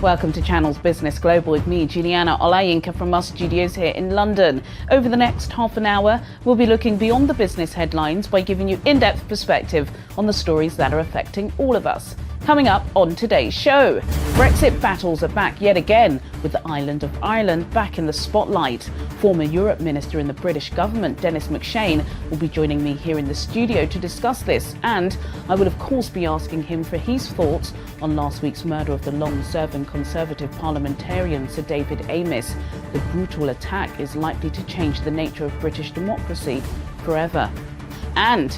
Welcome to Channel's Business Global with me, Juliana Olayinka from our studios here in London. Over the next half an hour, we'll be looking beyond the business headlines by giving you in-depth perspective on the stories that are affecting all of us. Coming up on today's show, Brexit battles are back yet again, with the island of Ireland back in the spotlight. Former Europe Minister in the British government, Denis McShane, will be joining me here in the studio to discuss this, and I will of course be asking him for his thoughts on last week's murder of the long-serving Conservative parliamentarian Sir David Amess. The brutal attack is likely to change the nature of British democracy forever. And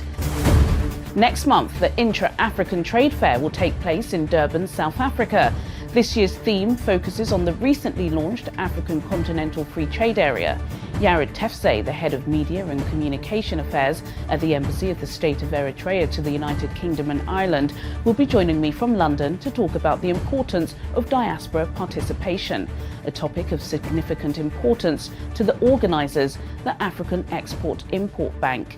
next month, the InterAfrican Trade Fair will take place in Durban, South Africa. This year's theme focuses on the recently launched African Continental Free Trade Area. Yared Tefse, the head of media and communication affairs at the Embassy of the State of Eritrea to the United Kingdom and Ireland, will be joining me from London to talk about the importance of diaspora participation, a topic of significant importance to the organisers, the African Export-Import Bank.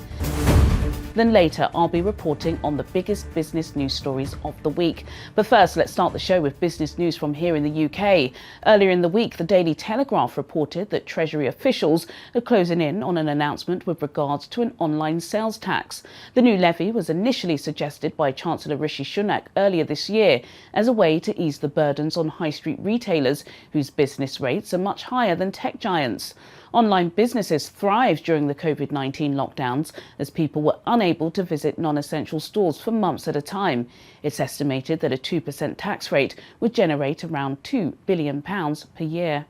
Then later, I'll be reporting on the biggest business news stories of the week. But first, let's start the show with business news from here in the UK. Earlier in the week, the Daily Telegraph reported that Treasury officials are closing in on an announcement with regards to an online sales tax. The new levy was initially suggested by Chancellor Rishi Sunak earlier this year as a way to ease the burdens on high street retailers, whose business rates are much higher than tech giants. Online businesses thrived during the COVID-19 lockdowns as people were unable to visit non-essential stores for months at a time. It's estimated that a 2% tax rate would generate around £2 billion per year.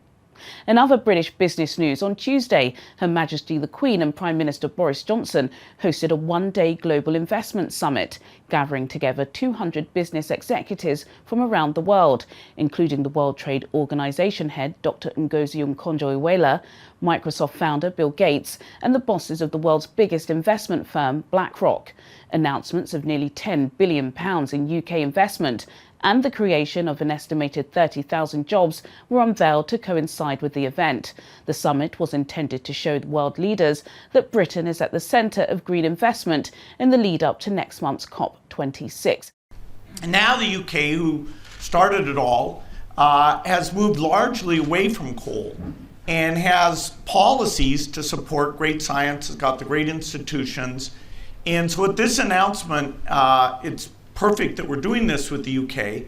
In other British business news, on Tuesday, Her Majesty the Queen and Prime Minister Boris Johnson hosted a one-day global investment summit, gathering together 200 business executives from around the world, including the World Trade Organization head Dr. Ngozi Okonjo-Iweala, Microsoft founder Bill Gates, and the bosses of the world's biggest investment firm, BlackRock. Announcements of nearly £10 billion in UK investment and the creation of an estimated 30,000 jobs were unveiled to coincide with the event. The summit was intended to show the world leaders that Britain is at the centre of green investment in the lead up to next month's COP26. And now the UK, who started it all, has moved largely away from coal and has policies to support great science, has got the great institutions. And so with this announcement, it's perfect that we're doing this with the UK,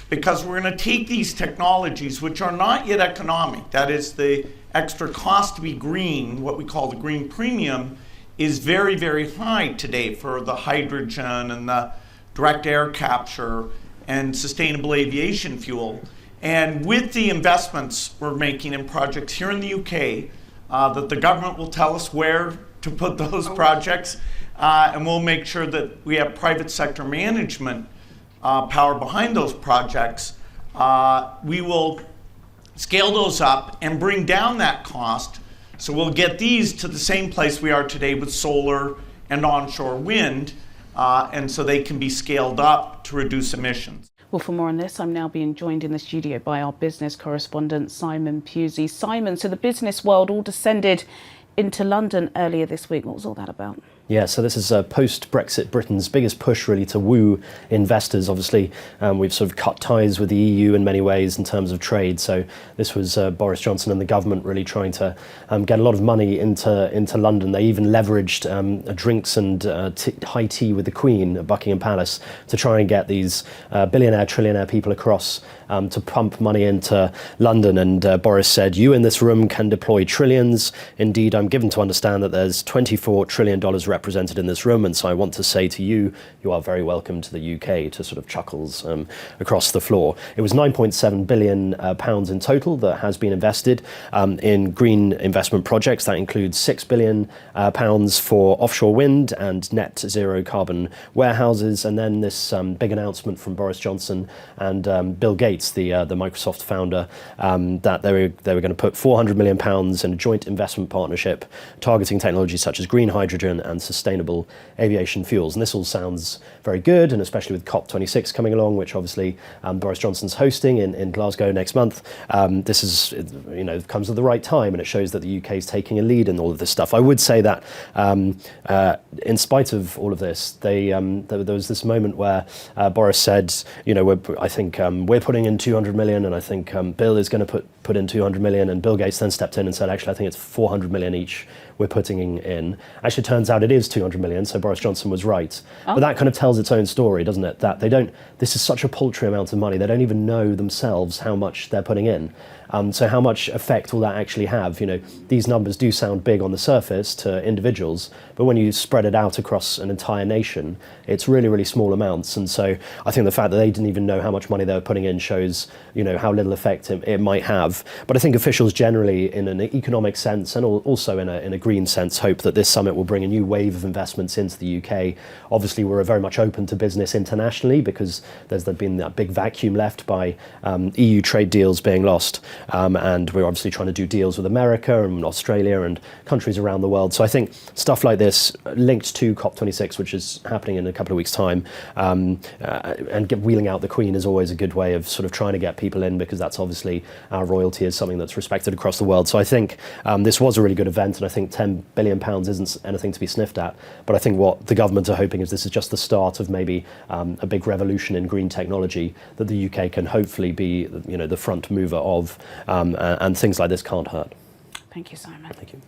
because we're going to take these technologies, which are not yet economic, that is, the extra cost to be green, what we call the green premium, is very, very high today for the hydrogen and the direct air capture and sustainable aviation fuel. And with the investments we're making in projects here in the UK, that the government will tell us where to put those projects, and we'll make sure that we have private sector management power behind those projects. We will scale those up and bring down that cost. So we'll get these to the same place we are today with solar and onshore wind, and so they can be scaled up to reduce emissions. Well, for more on this, I'm now being joined in the studio by our business correspondent, Simon Pusey. Simon, so the business world all descended into London earlier this week. What was all that about? Yeah, so this is post-Brexit Britain's biggest push really to woo investors. Obviously, we've sort of cut ties with the EU in many ways in terms of trade. So this was Boris Johnson and the government really trying to get a lot of money into London. They even leveraged drinks and high tea with the Queen at Buckingham Palace to try and get these billionaire, trillionaire people across to pump money into London. And Boris said, "You in this room can deploy trillions. Indeed, I'm given to understand that there's $24 trillion represented in this room, and so I want to say to you, you are very welcome to the UK," to sort of chuckles across the floor. It was £9.7 billion in total that has been invested in green investment projects. That includes £6 billion for offshore wind and net zero carbon warehouses. And then this big announcement from Boris Johnson and Bill Gates, the Microsoft founder, that they were going to put £400 million in a joint investment partnership targeting technologies such as green hydrogen and sustainable aviation fuels. And this all sounds very good, and especially with COP26 coming along, which obviously Boris Johnson's hosting in Glasgow next month. This is, comes at the right time, and it shows that the UK is taking a lead in all of this stuff. I would say that in spite of all of this, there was this moment where Boris said, we're putting in 200 million, and I think Bill is going to put in 200 million, and Bill Gates then stepped in and said, actually, I think it's 400 million each we're putting in. Actually, it turns out it is 200 million, so Boris Johnson was right. Oh. But that kind of tells its own story, doesn't it? That this is such a paltry amount of money, they don't even know themselves how much they're putting in. So how much effect will that actually have? These numbers do sound big on the surface to individuals, but when you spread it out across an entire nation, it's really, really small amounts. And so I think the fact that they didn't even know how much money they were putting in shows, how little effect it might have. But I think officials generally, in an economic sense and also in a green sense, hope that this summit will bring a new wave of investments into the UK. Obviously, we're very much open to business internationally because there's been that big vacuum left by EU trade deals being lost. And we're obviously trying to do deals with America and Australia and countries around the world. So I think stuff like this linked to COP26, which is happening in a couple of weeks' time, and wheeling out the Queen is always a good way of sort of trying to get people in, because that's obviously our royalty is something that's respected across the world. So I think this was a really good event, and I think £10 billion isn't anything to be sniffed at. But I think what the government are hoping is this is just the start of maybe a big revolution in green technology that the UK can hopefully be, the front mover of. And things like this can't hurt. Thank you, Simon. Thank you.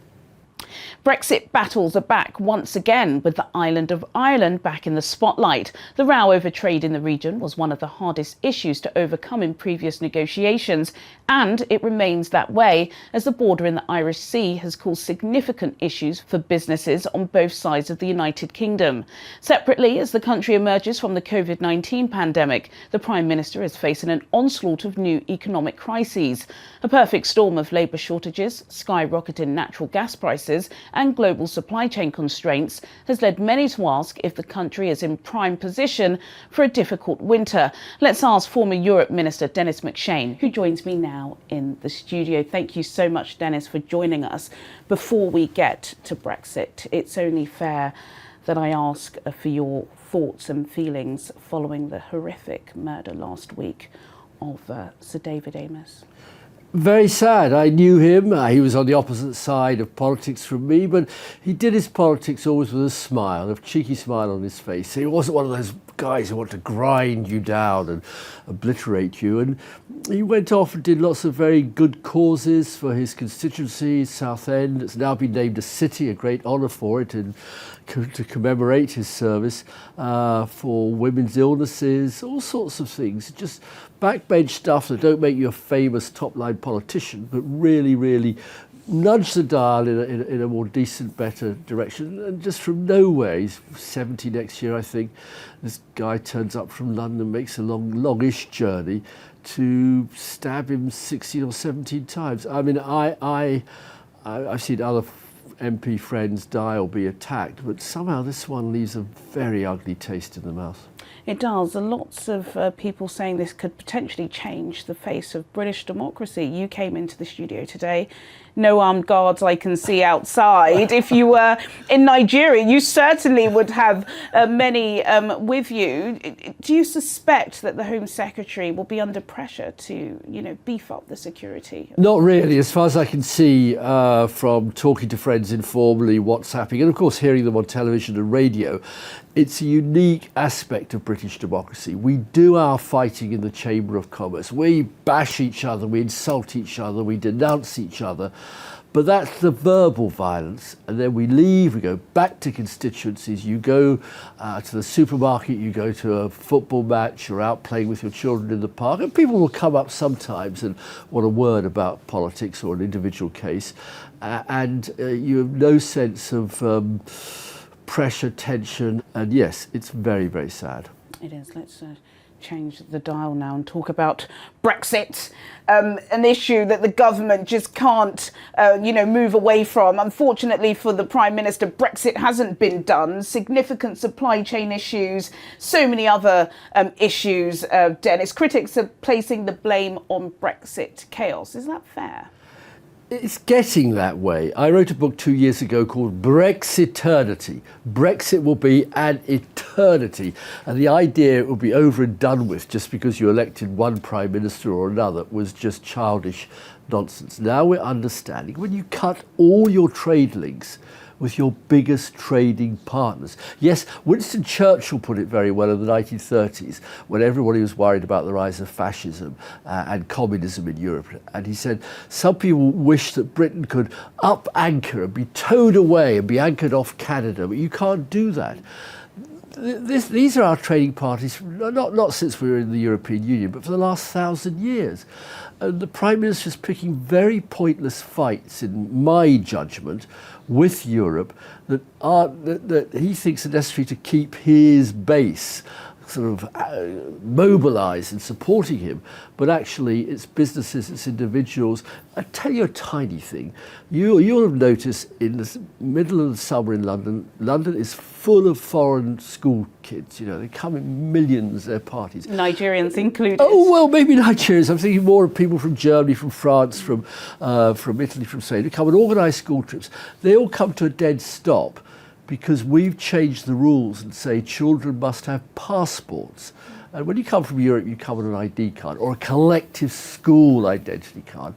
Brexit battles are back once again, with the island of Ireland back in the spotlight. The row over trade in the region was one of the hardest issues to overcome in previous negotiations, and it remains that way as the border in the Irish Sea has caused significant issues for businesses on both sides of the United Kingdom. Separately, as the country emerges from the COVID-19 pandemic, the Prime Minister is facing an onslaught of new economic crises. A perfect storm of labour shortages, skyrocketing natural gas prices and global supply chain constraints has led many to ask if the country is in prime position for a difficult winter. Let's ask former Europe Minister Denis McShane, who joins me now in the studio. Thank you so much, Denis, for joining us. Before we get to Brexit, it's only fair that I ask for your thoughts and feelings following the horrific murder last week of Sir David Amess. Very sad. I knew him. He was on the opposite side of politics from me, but he did his politics always with a smile, a cheeky smile on his face. He wasn't one of those guys who want to grind you down and obliterate you. And he went off and did lots of very good causes for his constituency, Southend. It's now been named a city, a great honour for it, and to commemorate his service for women's illnesses, all sorts of things. Just backbench stuff that don't make you a famous top-line politician, but really, really nudge the dial in a more decent, better direction. And just from nowhere, he's 70 next year, I think, this guy turns up from London, makes a longish journey to stab him 16 or 17 times. I mean, I've seen other MP friends die or be attacked, but somehow this one leaves a very ugly taste in the mouth. It does. Lots of people saying this could potentially change the face of British democracy. You came into the studio today. No armed guards I can see outside. If you were in Nigeria, you certainly would have many with you. Do you suspect that the Home Secretary will be under pressure to, beef up the security? Not really. As far as I can see from talking to friends informally, WhatsApping, and of course hearing them on television and radio, it's a unique aspect of British democracy. We do our fighting in the Chamber of Commerce. We bash each other, we insult each other, we denounce each other. But that's the verbal violence. And then we leave, we go back to constituencies. You go to the supermarket, you go to a football match, you're out playing with your children in the park. And people will come up sometimes and want a word about politics or an individual case. And you have no sense of pressure, tension, and yes, it's very, very sad. It is. Let's change the dial now and talk about Brexit, an issue that the government just can't, move away from. Unfortunately for the Prime Minister, Brexit hasn't been done. Significant supply chain issues, so many other issues, Denis. Critics are placing the blame on Brexit chaos. Is that fair? It's getting that way. I wrote a book 2 years ago called Brexiternity. Brexit will be an eternity. And the idea it will be over and done with just because you elected one prime minister or another was just childish nonsense. Now we're understanding when you cut all your trade links with your biggest trading partners. Yes, Winston Churchill put it very well in the 1930s when everybody was worried about the rise of fascism and communism in Europe. And he said, some people wish that Britain could up anchor and be towed away and be anchored off Canada, but you can't do that. These are our trading parties, not since we were in the European Union, but for the last 1,000 years. And the Prime Minister is picking very pointless fights, in my judgment, with Europe that he thinks are necessary to keep his base sort of mobilised and supporting him, but actually it's businesses, it's individuals. I'll tell you a tiny thing. You'll have noticed in the middle of the summer in London, London is full of foreign school kids. You know, they come in millions, their parties. Nigerians included. Oh, well, maybe Nigerians. I'm thinking more of people from Germany, from France, from Italy, from Spain, who come and organise school trips. They all come to a dead stop because we've changed the rules and say children must have passports. And when you come from Europe, you come on an ID card or a collective school identity card.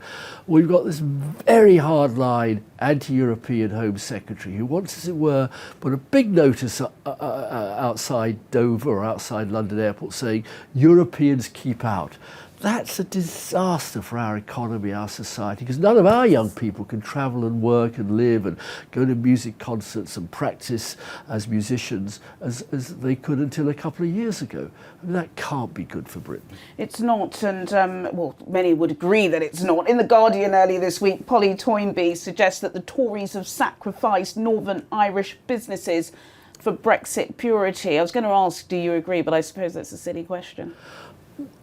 We've got this very hard-line anti-European Home Secretary who wants, as it were, put a big notice outside Dover or outside London Airport saying, Europeans keep out. That's a disaster for our economy, our society, because none of our young people can travel and work and live and go to music concerts and practice as musicians as they could until a couple of years ago. I mean, that can't be good for Britain. It's not, and well, many would agree that it's not. In The Guardian earlier this week, Polly Toynbee suggests that the Tories have sacrificed Northern Irish businesses for Brexit purity. I was going to ask, do you agree? But I suppose that's a silly question.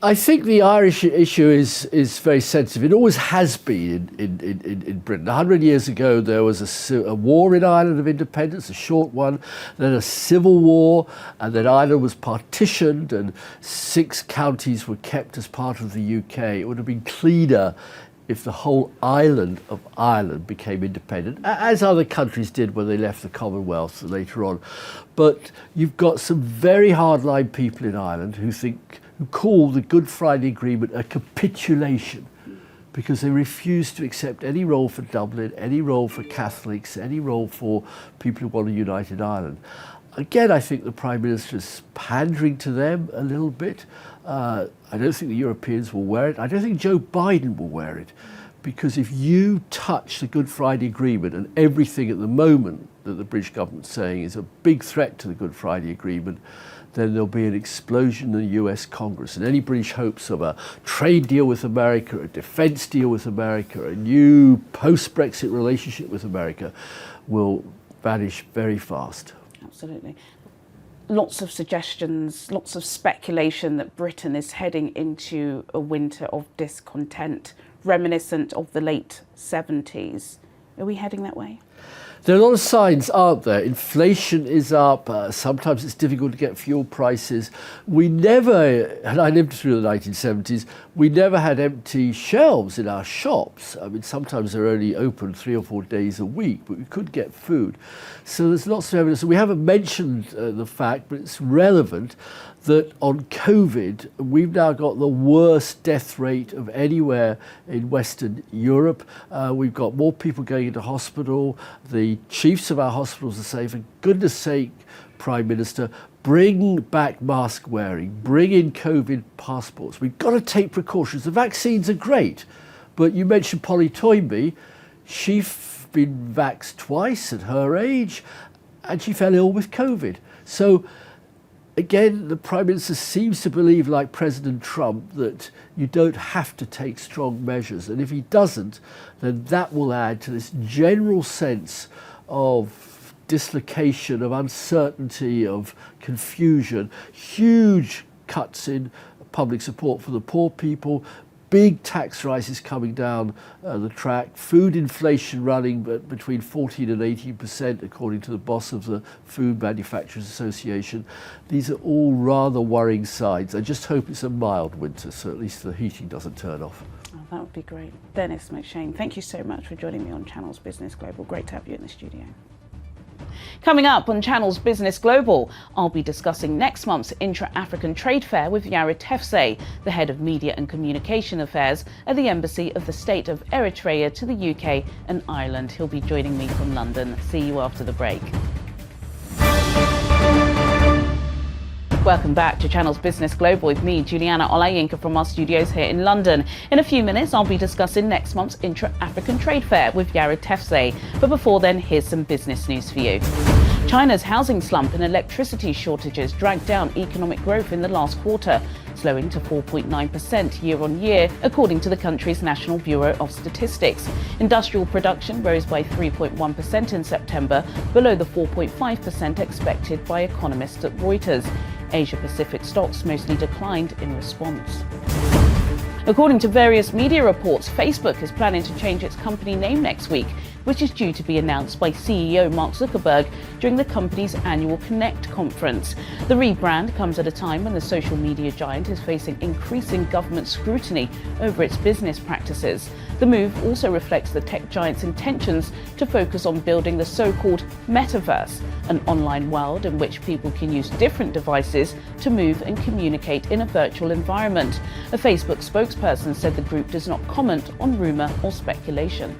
I think the Irish issue is very sensitive. It always has been in Britain. 100 years ago, there was a war in Ireland of independence, a short one, then a civil war, and then Ireland was partitioned and 6 counties were kept as part of the UK. It would have been cleaner if the whole island of Ireland became independent, as other countries did when they left the Commonwealth later on. But you've got some very hardline people in Ireland who call the Good Friday Agreement a capitulation because they refuse to accept any role for Dublin, any role for Catholics, any role for people who want a united Ireland. Again, I think the Prime Minister is pandering to them a little bit. I don't think the Europeans will wear it. I don't think Joe Biden will wear it, because if you touch the Good Friday Agreement and everything at the moment that the British government's saying is a big threat to the Good Friday Agreement, then there'll be an explosion in the US Congress. And any British hopes of a trade deal with America, a defence deal with America, a new post-Brexit relationship with America will vanish very fast. Absolutely. Lots of suggestions, lots of speculation that Britain is heading into a winter of discontent, reminiscent of the late 70s. Are we heading that way? There are a lot of signs, aren't there? Inflation is up. Sometimes it's difficult to get fuel prices. We never, and I lived through the 1970s, we never had empty shelves in our shops. I mean, sometimes they're only open 3 or 4 days a week, but we could get food. So there's lots of evidence. We haven't mentioned the fact, but it's relevant, that on COVID, we've now got the worst death rate of anywhere in Western Europe. We've got more people going into hospital. The chiefs of our hospitals are saying, for goodness sake, Prime Minister, bring back mask wearing, bring in COVID passports. We've got to take precautions. The vaccines are great, but you mentioned Polly Toynbee. She's been vaxxed twice at her age, and she fell ill with COVID. So again, the Prime Minister seems to believe, like President Trump, that you don't have to take strong measures. And if he doesn't, then that will add to this general sense of dislocation, of uncertainty, of confusion, huge cuts in public support for the poor people, big tax rises coming down the track, food inflation running between 14 and 18%, according to the boss of the Food Manufacturers Association. These are all rather worrying signs. I just hope it's a mild winter, so at least the heating doesn't turn off. Oh, that would be great. Dennis McShane, thank you so much for joining me on Channel's Business Global. Great to have you in the studio. Coming up on Channel's Business Global, I'll be discussing next month's Intra-African Trade Fair with Yared Tefse, the head of Media and Communication Affairs at the Embassy of the State of Eritrea to the UK and Ireland. He'll be joining me from London. See you after the break. Welcome back to Channel's Business Global with me, Juliana Olayinka, from our studios here in London. In a few minutes, I'll be discussing next month's Intra-African Trade Fair with Yared Tefse. But before then, here's some business news for you. China's housing slump and electricity shortages dragged down economic growth in the last quarter, slowing to 4.9% year-on-year, according to the country's National Bureau of Statistics. Industrial production rose by 3.1% in September, below the 4.5% expected by economists at Reuters. Asia-Pacific stocks mostly declined in response. According to various media reports, Facebook is planning to change its company name next week, which is due to be announced by CEO Mark Zuckerberg during the company's annual Connect conference. The rebrand comes at a time when the social media giant is facing increasing government scrutiny over its business practices. The move also reflects the tech giant's intentions to focus on building the so-called metaverse, an online world in which people can use different devices to move and communicate in a virtual environment. A Facebook spokesperson said the group does not comment on rumour or speculation.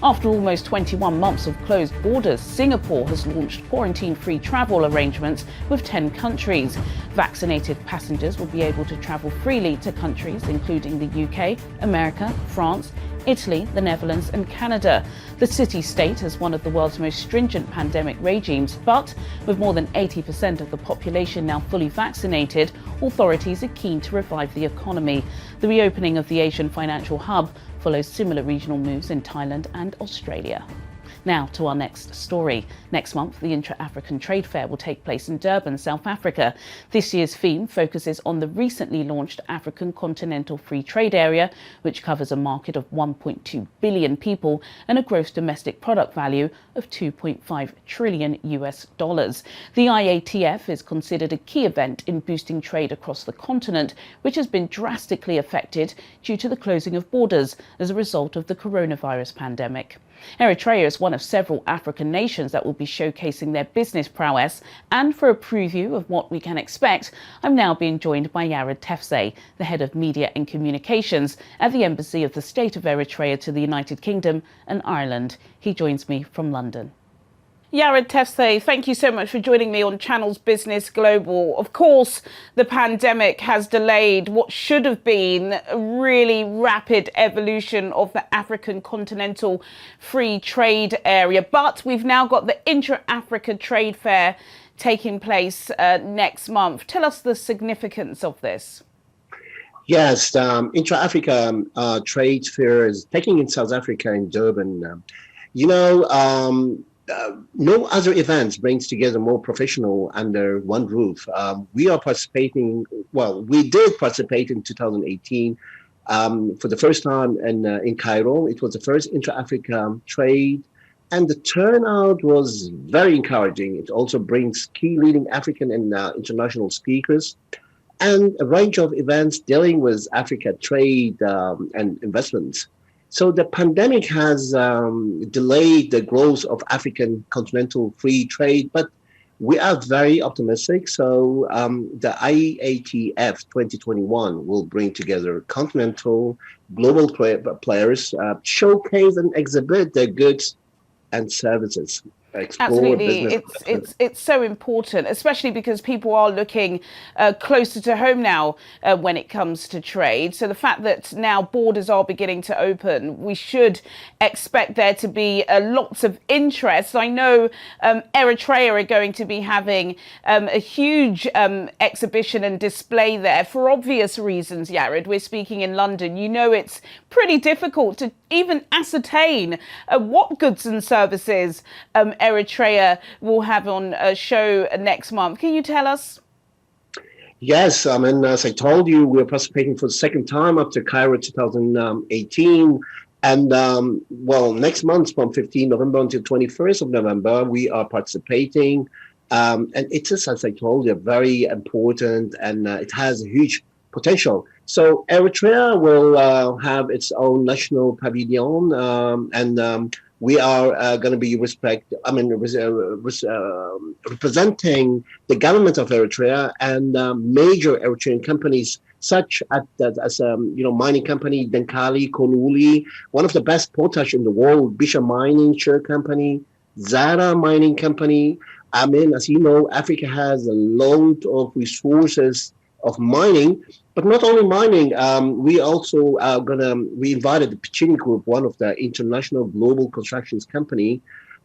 After almost 21 months of closed borders, Singapore has launched quarantine-free travel arrangements with 10 countries. Vaccinated passengers will be able to travel freely to countries including the UK, America, France, Italy, the Netherlands and Canada. The city-state has one of the world's most stringent pandemic regimes, but with more than 80% of the population now fully vaccinated, authorities are keen to revive the economy. The reopening of the Asian financial hub follows similar regional moves in Thailand and Australia. Now to our next story. Next month, the Intra-African Trade Fair will take place in Durban, South Africa. This year's theme focuses on the recently launched African Continental Free Trade Area, which covers a market of 1.2 billion people and a gross domestic product value of $2.5 trillion. The IATF is considered a key event in boosting trade across the continent, which has been drastically affected due to the closing of borders as a result of the coronavirus pandemic. Eritrea is one of several African nations that will be showcasing their business prowess, and for a preview of what we can expect, I'm now being joined by Yared Tefse, the head of Media and Communications at the Embassy of the State of Eritrea to the United Kingdom and Ireland. He joins me from London. Yared Tefse, thank you so much for joining me on Channel's Business Global. Of course, the pandemic has delayed what should have been a really rapid evolution of the African Continental Free Trade Area, but we've now got the Intra-Africa Trade Fair taking place next month. Tell us the significance of this. Yes, Intra-Africa Trade Fair is taking in South Africa in Durban. No other events brings together more professional under one roof. We are participating, we did participate in 2018 for the first time in Cairo. It was the first intra-Africa trade, and the turnout was very encouraging. It also brings key leading African and international speakers, and a range of events dealing with Africa trade and investments. So the pandemic has delayed the growth of African continental free trade, but we are very optimistic. So the IATF 2021 will bring together continental global players, showcase and exhibit their goods and services. Absolutely, it's so important, especially because people are looking closer to home now when it comes to trade. So the fact that now borders are beginning to open, we should expect there to be lots of interest. I know Eritrea are going to be having a huge exhibition and display there for obvious reasons. Yared, we're speaking in London. You know, it's pretty difficult to even ascertain what goods and services Eritrea will have on a show next month. Can you tell us? Yes, I mean, as I told you, we're participating for the second time after Cairo 2018. And well, next month from 15 November until 21st of November, we are participating. And it is, as I told you, very important and it has a huge potential. So Eritrea will have its own national pavilion and we are going to be representing the government of Eritrea and major Eritrean companies such as mining company Denkali, Konuli, one of the best potash in the world, Bisha Mining Share Company, Zara Mining Company. I mean, as you know, Africa has a lot of resources of mining, but not only mining. We also we invited the Piccini Group, one of the international global constructions company,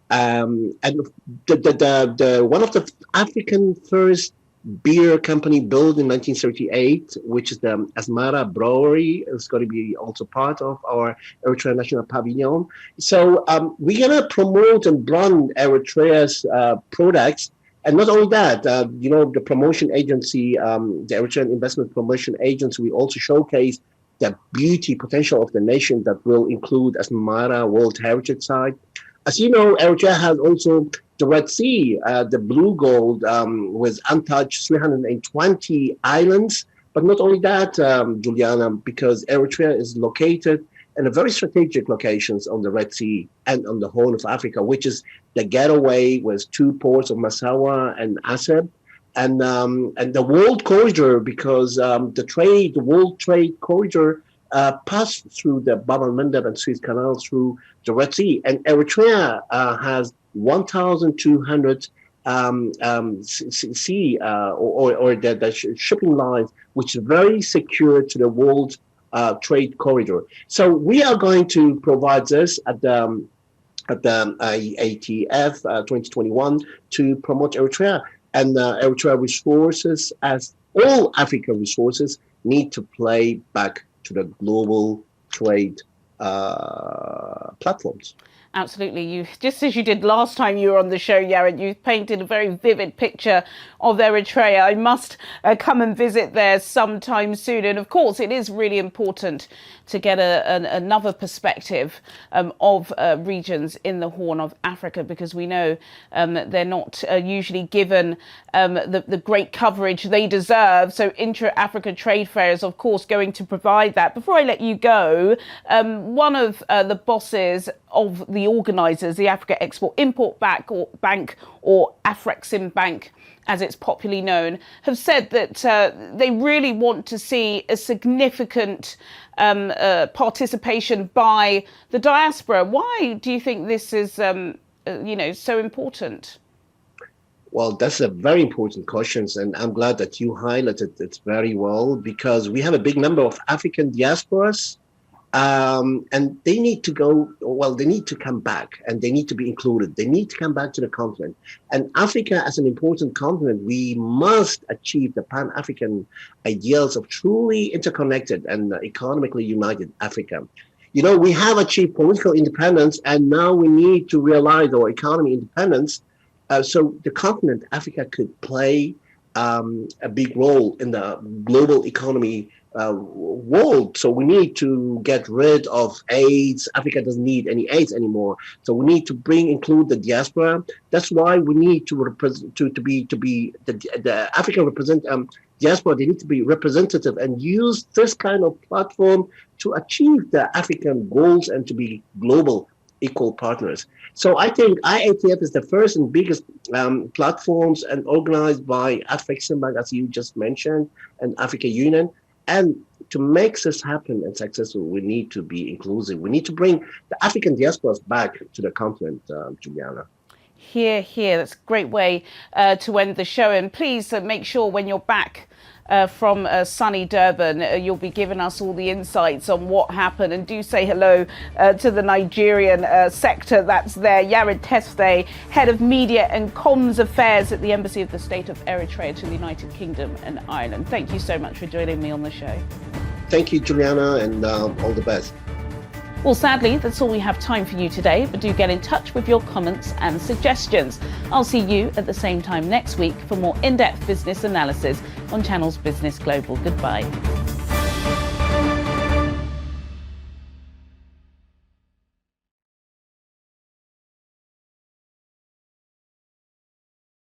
and the one of the African first beer company built in 1938, which is the Asmara Brewery, is going to be also part of our Eritrea National Pavilion. So we're going to promote and brand Eritrea's products. And not only that, the promotion agency, the Eritrean Investment Promotion Agency, we also showcase the beauty potential of the nation that will include Asmara World Heritage Site. As you know, Eritrea has also the Red Sea, the blue gold with untouched 320 islands. But not only that, Juliana, because Eritrea is located in a very strategic locations on the Red Sea and on the Horn of Africa, which is the getaway with two ports of Massawa and Assab, and the world corridor, because the world trade corridor passed through the Bab el-Mandeb and Suez Canal through the Red Sea, and Eritrea has 1,200 sea or the shipping lines, which is very secure to the world trade corridor. So we are going to provide this at the ATF 2021 to promote Eritrea, and Eritrea resources, as all African resources, need to play back to the global trade platforms. Absolutely. You, just as you did last time you were on the show, Yared, you painted a very vivid picture of Eritrea. I must come and visit there sometime soon. And of course, it is really important to get another perspective of regions in the Horn of Africa, because we know they're not usually given the great coverage they deserve. So InterAfrican Trade Fair is, of course, going to provide that. Before I let you go, one of the bosses of the organisers, the Africa Export-Import Bank or Afrexim Bank, as it's popularly known, have said that they really want to see a significant participation by the diaspora. Why do you think this is, so important? Well, that's a very important question, and I'm glad that you highlighted it very well, because we have a big number of African diasporas. And they need to they need to come back, and they need to be included. They need to come back to the continent. And Africa, as an important continent, we must achieve the Pan-African ideals of truly interconnected and economically united Africa. We have achieved political independence, and now we need to realize our economy independence. So the continent, Africa, could play a big role in the global economy world. So we need to get rid of AIDS. Africa doesn't need any AIDS anymore. So we need to include the diaspora. That's why we need to be the African diaspora. They need to be representative and use this kind of platform to achieve the African goals and to be global equal partners. So I think IATF is the first and biggest platforms, and organized by Afrexim Bank, as you just mentioned, and Africa Union. And to make this happen and successful, we need to be inclusive. We need to bring the African diasporas back to the continent, Juliana. Hear, hear. That's a great way to end the show. And please make sure when you're back from sunny Durban, you'll be giving us all the insights on what happened. And do say hello to the Nigerian sector that's there. Yared Teste, Head of Media and Comms Affairs at the Embassy of the State of Eritrea to the United Kingdom and Ireland. Thank you so much for joining me on the show. Thank you, Juliana, and all the best. Well, sadly, that's all we have time for you today, but do get in touch with your comments and suggestions. I'll see you at the same time next week for more in-depth business analysis on on Channel's Business Global. Goodbye.